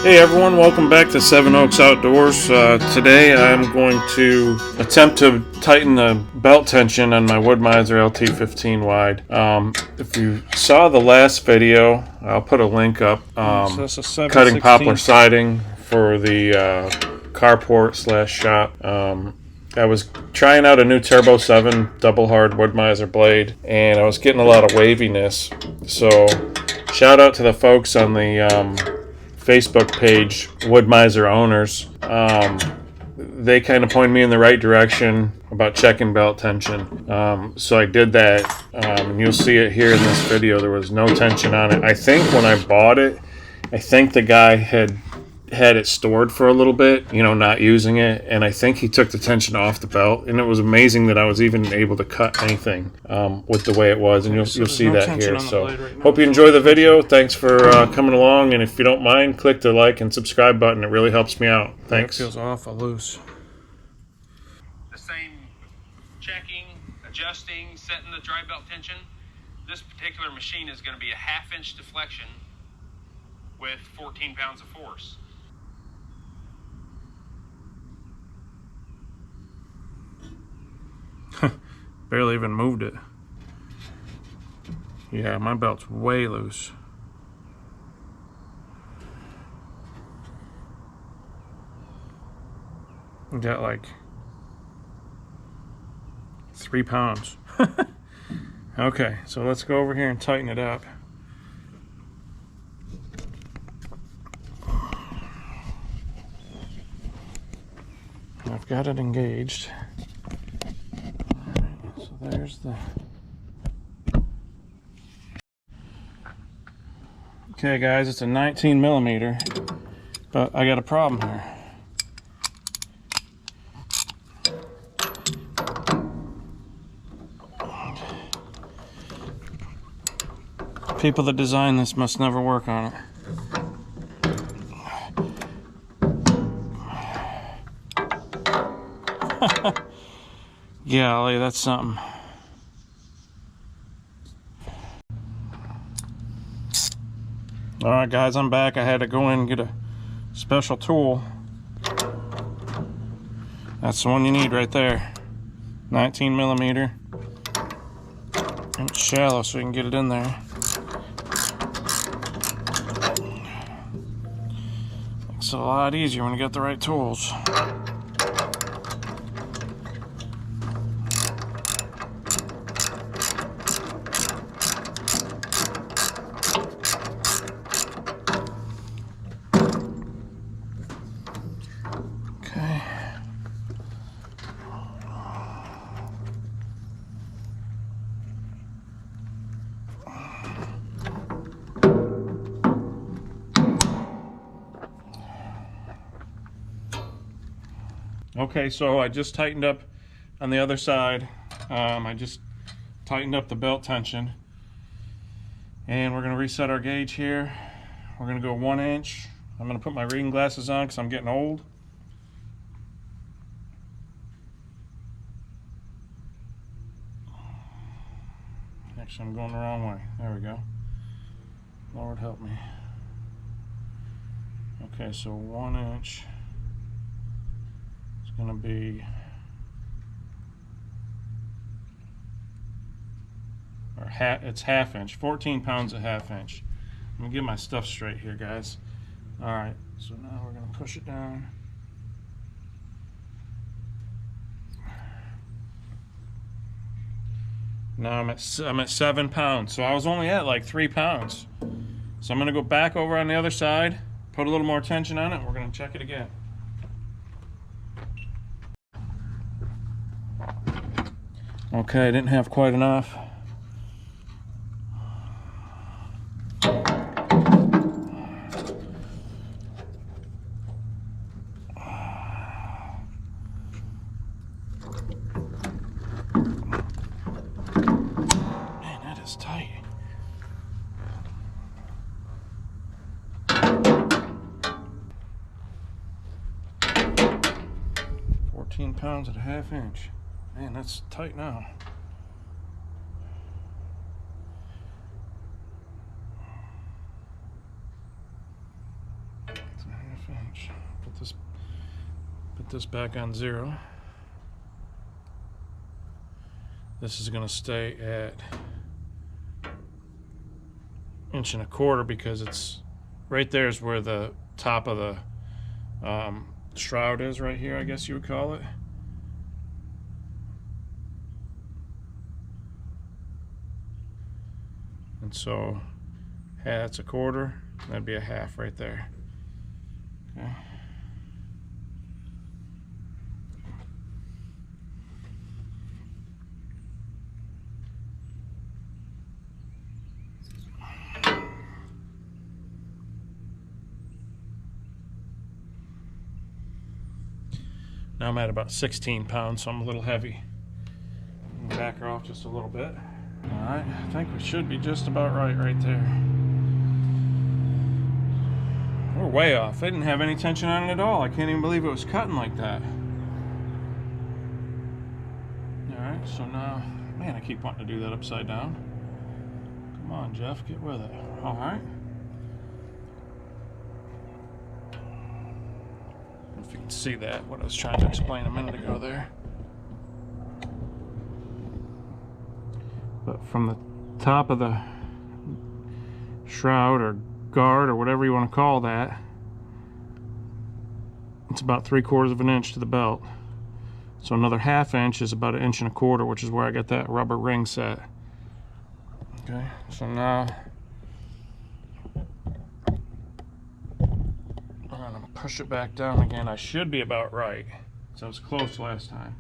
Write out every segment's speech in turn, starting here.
Hey everyone, welcome back to Seven Oaks Outdoors. Today I'm going to attempt to tighten the belt tension on my Woodmizer LT15 wide. If you saw the last video, I'll put a link up. So that's a 7/16. Cutting poplar siding for the carport / shop. I was trying out a new Turbo 7 double hard Woodmizer blade, and I was getting a lot of waviness. So shout out to the folks on the Facebook page, Woodmizer Owners. They kind of pointed me in the right direction about checking belt tension. So I did that, and you'll see it here in this video. There was no tension on it. I think when I bought it, I think the guy had it stored for a little bit, not using it, and I think he took the tension off the belt, and it was amazing that I was even able to cut anything with the way it was, and you'll see that here. So hope you enjoy the video. Thanks for coming along, and if you don't mind, click the like and subscribe button. It really helps me out. Thanks. That feels awful loose. The same checking, adjusting, setting the dry belt tension. This particular machine is going to be a 1/2 inch deflection with 14 pounds of force. Barely even moved it. Yeah, my belt's way loose. Got like 3 pounds. Okay, so let's go over here and tighten it up. I've got it engaged. So there's the... Okay guys, it's a 19 millimeter, but I got a problem here. People that design this must never work on it. Golly, that's something. Alright guys, I'm back. I had to go in and get a special tool. That's the one you need right there. 19 millimeter. And it's shallow so you can get it in there. Makes it a lot easier when you got the right tools. Okay, so I just tightened up on the other side. I just tightened up the belt tension. And we're going to reset our gauge here. We're going to go 1 inch. I'm going to put my reading glasses on because I'm getting old. Actually, I'm going the wrong way. There we go. Lord help me. Okay, so 1 inch. Going to be, or it's 1/2 inch, 14 pounds a 1/2 inch. Let me get my stuff straight here, guys. All right, so now we're going to push it down. Now I'm at 7 pounds, so I was only at like 3 pounds. So I'm going to go back over on the other side, put a little more tension on it, and we're going to check it again. Okay, I didn't have quite enough. Man, that is tight. £14 at a 1/2 inch. Man, that's tight now. Just put this back on 0. This is going to stay at 1.25 inches because it's right there is where the top of the shroud is, right here, I guess you would call it. And so that's 1/4. That'd be 1/2 right there. Okay. Now I'm at about 16 pounds, so I'm a little heavy. Back her off just a little bit. Alright, I think we should be just about right there. We're way off. I didn't have any tension on it at all. I can't even believe it was cutting like that. Alright, so now, man, I keep wanting to do that upside down. Come on, Jeff, get with it. Alright. If you can see that, what I was trying to explain a minute ago there. But from the top of the shroud or guard or whatever you want to call that, it's about 3/4 inch to the belt. So another 1/2 inch is about 1.25 inches, which is where I got that rubber ring set. Okay, so now I'm gonna push it back down again. I should be about right. So I was close last time.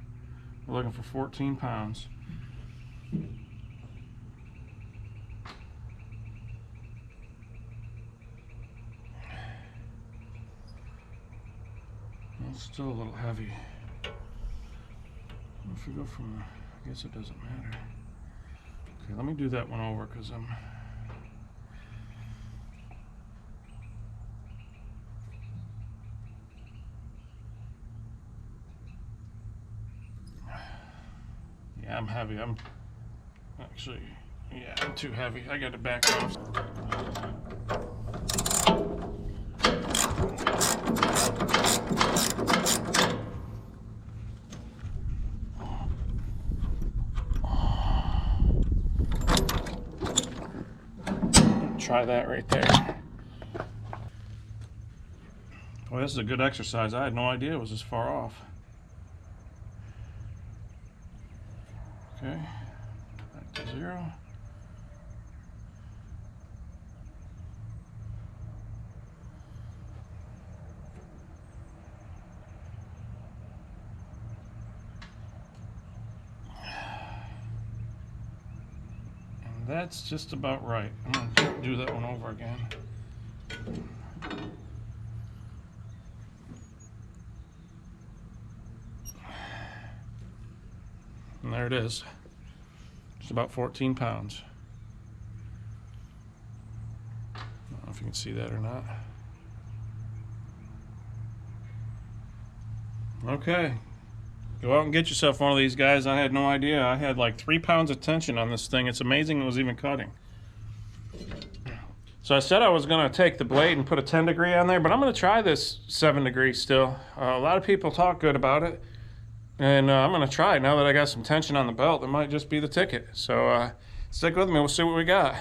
We're looking for 14 pounds. It's still a little heavy. If we go from, I guess it doesn't matter. Okay, let me do that one over because I'm. Yeah, I'm heavy. I'm actually, yeah, I'm too heavy. I got to back off. Try that right there. Well, this is a good exercise. I had no idea it was this far off. Okay, back to 0. And that's just about right. I'm gonna do that one over again. And there it is. It's about 14 pounds. I don't know if you can see that or not. Okay. Go out and get yourself one of these guys. I had no idea. I had like 3 pounds of tension on this thing. It's amazing it was even cutting. So I said I was going to take the blade and put a 10 degree on there, but I'm going to try this 7 degree still. A lot of people talk good about it. And I'm going to try it now that I got some tension on the belt. It might just be the ticket. So stick with me. We'll see what we got.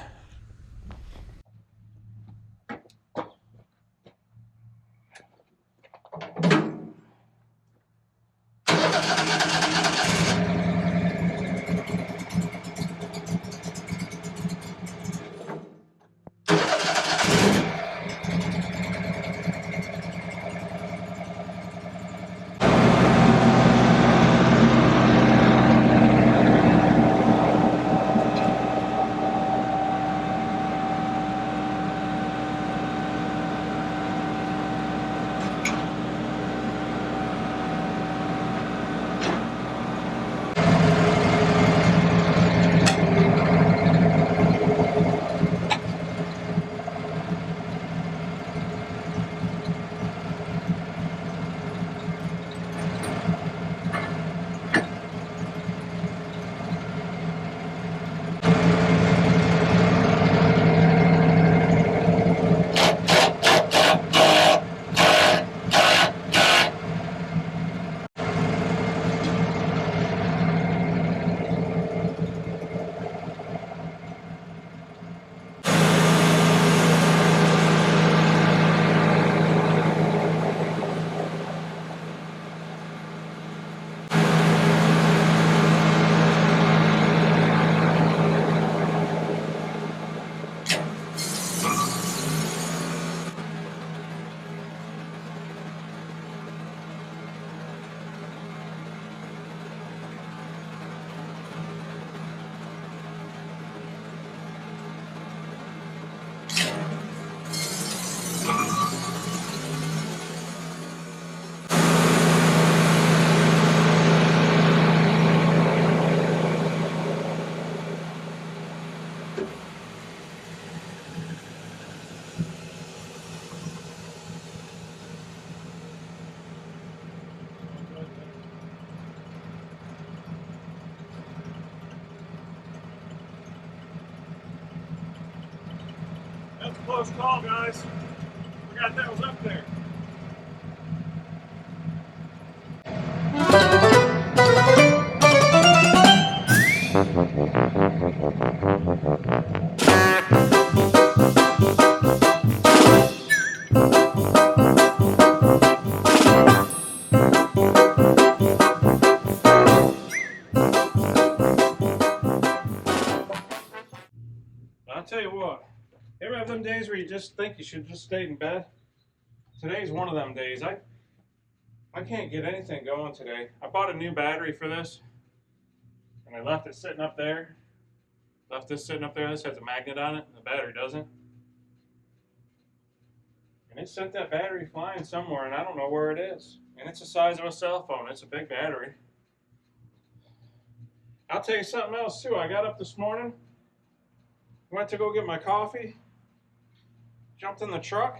close call, guys. Forgot that was up there. I'll tell you what, you ever have them days where you just think you should just stay in bed? Today's one of them days. I can't get anything going today. I bought a new battery for this, and I left it sitting up there. Left this sitting up there. This has a magnet on it, and the battery doesn't. And it sent that battery flying somewhere, and I don't know where it is. And it's the size of a cell phone. It's a big battery. I'll tell you something else too. I got up this morning, went to go get my coffee, jumped in the truck,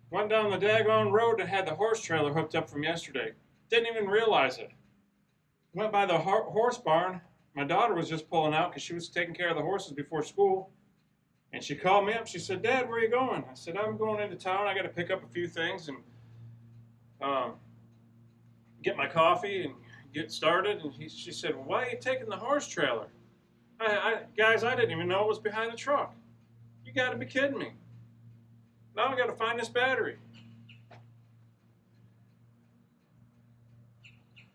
went down the daggone road and had the horse trailer hooked up from yesterday. Didn't even realize it. Went by the horse barn. My daughter was just pulling out because she was taking care of the horses before school. And she called me up. She said, "Dad, where are you going?" I said, "I'm going into town. I got to pick up a few things and get my coffee and get started." And she said, "Well, why are you taking the horse trailer?" Guys, I didn't even know it was behind the truck. You got to be kidding me. Now I got to find this battery.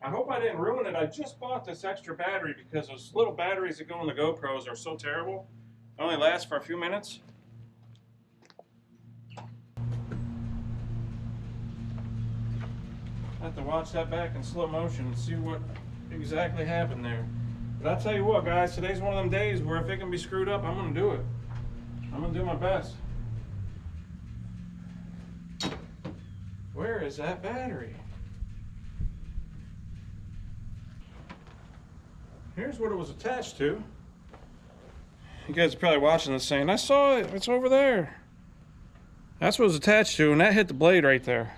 I hope I didn't ruin it. I just bought this extra battery because those little batteries that go in the GoPros are so terrible. They only last for a few minutes. I have to watch that back in slow motion and see what exactly happened there. But I'll tell you what, guys, today's one of them days where if it can be screwed up, I'm going to do it. I'm going to do my best. Where is that battery? Here's what it was attached to. You guys are probably watching this saying, "I saw it, it's over there." That's what it was attached to, and that hit the blade right there.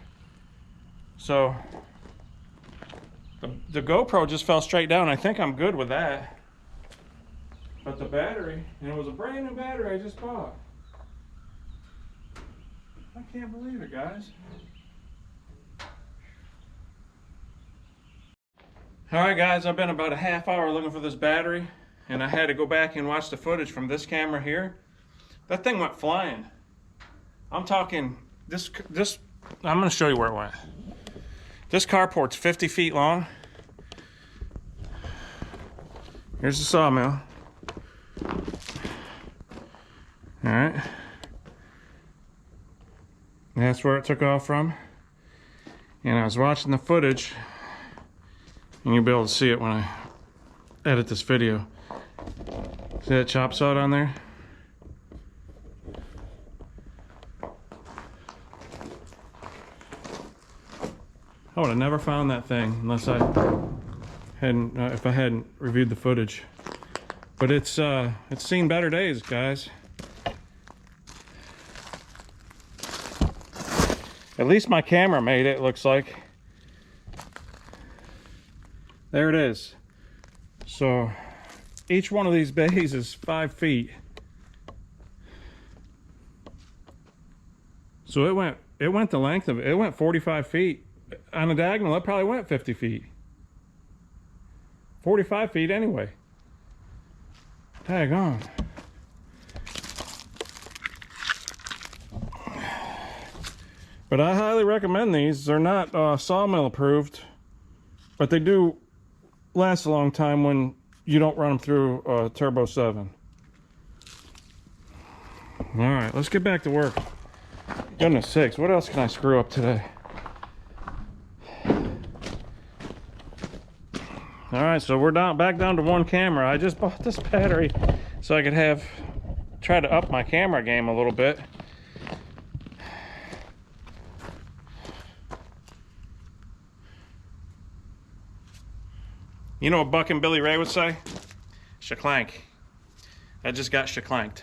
So the GoPro just fell straight down. I think I'm good with that. But the battery, and it was a brand new battery I just bought. I can't believe it, guys. Alright guys, I've been about a half hour looking for this battery, and I had to go back and watch the footage from this camera here. That thing went flying. I'm talking, I'm going to show you where it went. This carport's 50 feet long. Here's the sawmill. Alright. That's where it took off from. And I was watching the footage, and you'll be able to see it when I edit this video. See that chop saw on there? I would have never found that thing unless I hadn't, if I hadn't reviewed the footage. But it's seen better days, guys. At least my camera made it, looks like. There it is. So each one of these bays is 5 feet. So it went the length of it. It went 45 feet. On a diagonal, it probably went 50 feet. 45 feet anyway. Daggone. But I highly recommend these. They're not sawmill approved, but they do last a long time when you don't run them through Turbo 7. All right, let's get back to work. Goodness sakes, what else can I screw up today? All right, so we're back down to one camera. I just bought this battery so I could try to up my camera game a little bit. You know what Buck and Billy Ray would say? Shaclank. I just got shaclanked.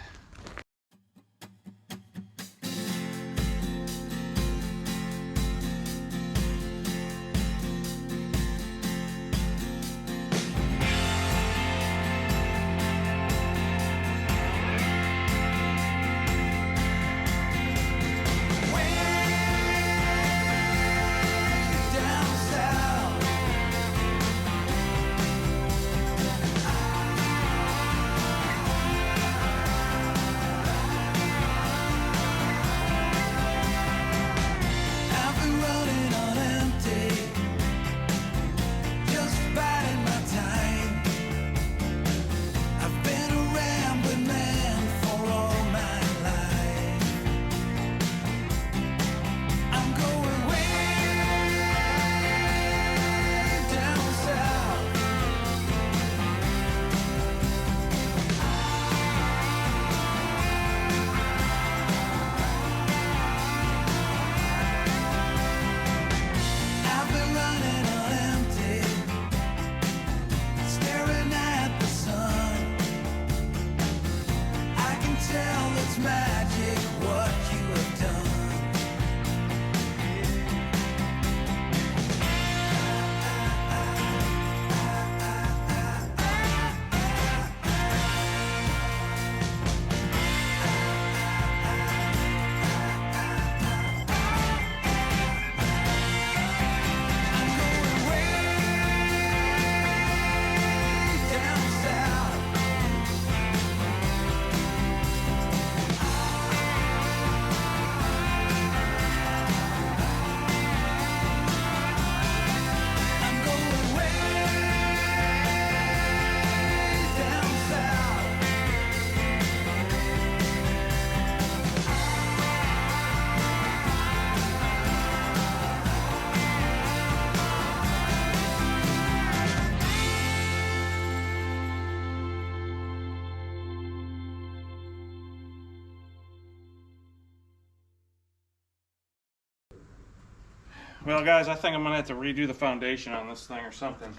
Well, guys, I think I'm gonna have to redo the foundation on this thing or something.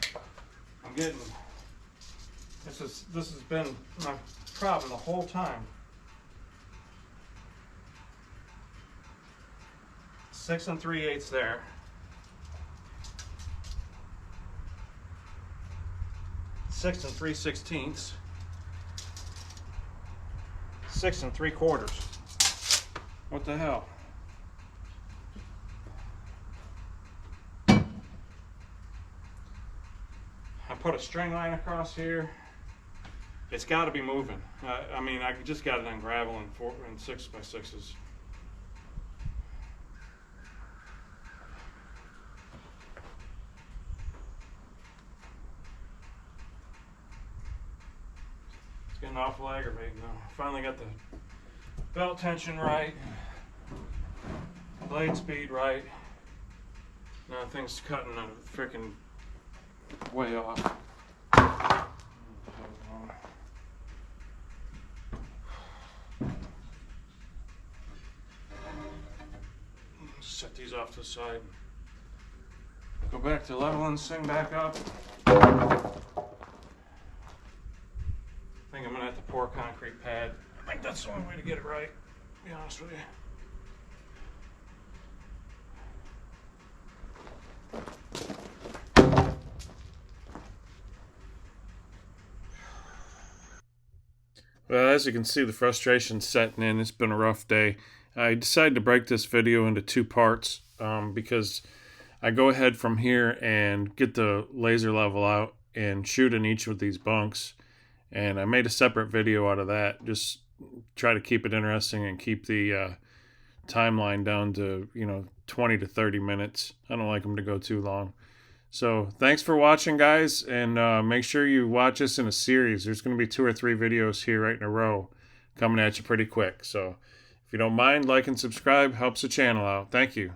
I'm getting, this has been my problem the whole time. 6 3/8 there. 6 3/16. 6 3/4. What the hell? I put a string line across here. It's got to be moving. I mean, I just got it on gravel and 6x6s. It's getting awful aggravating now. Finally got the belt tension right, blade speed right. Now things cutting a freaking way off. Set these off to the side. Go back to leveling this thing back up. I think I'm gonna have to pour a concrete pad. I think that's the only way to get it right, to be honest with you. Well, as you can see, the frustration's setting in. It's been a rough day. I decided to break this video into 2 parts because I go ahead from here and get the laser level out and shoot in each of these bunks. And I made a separate video out of that. Just try to keep it interesting and keep the timeline down to, 20 to 30 minutes. I don't like them to go too long. So thanks for watching, guys, and make sure you watch us in a series. There's going to be 2 or 3 videos here right in a row coming at you pretty quick. So if you don't mind, like and subscribe, helps the channel out. Thank you.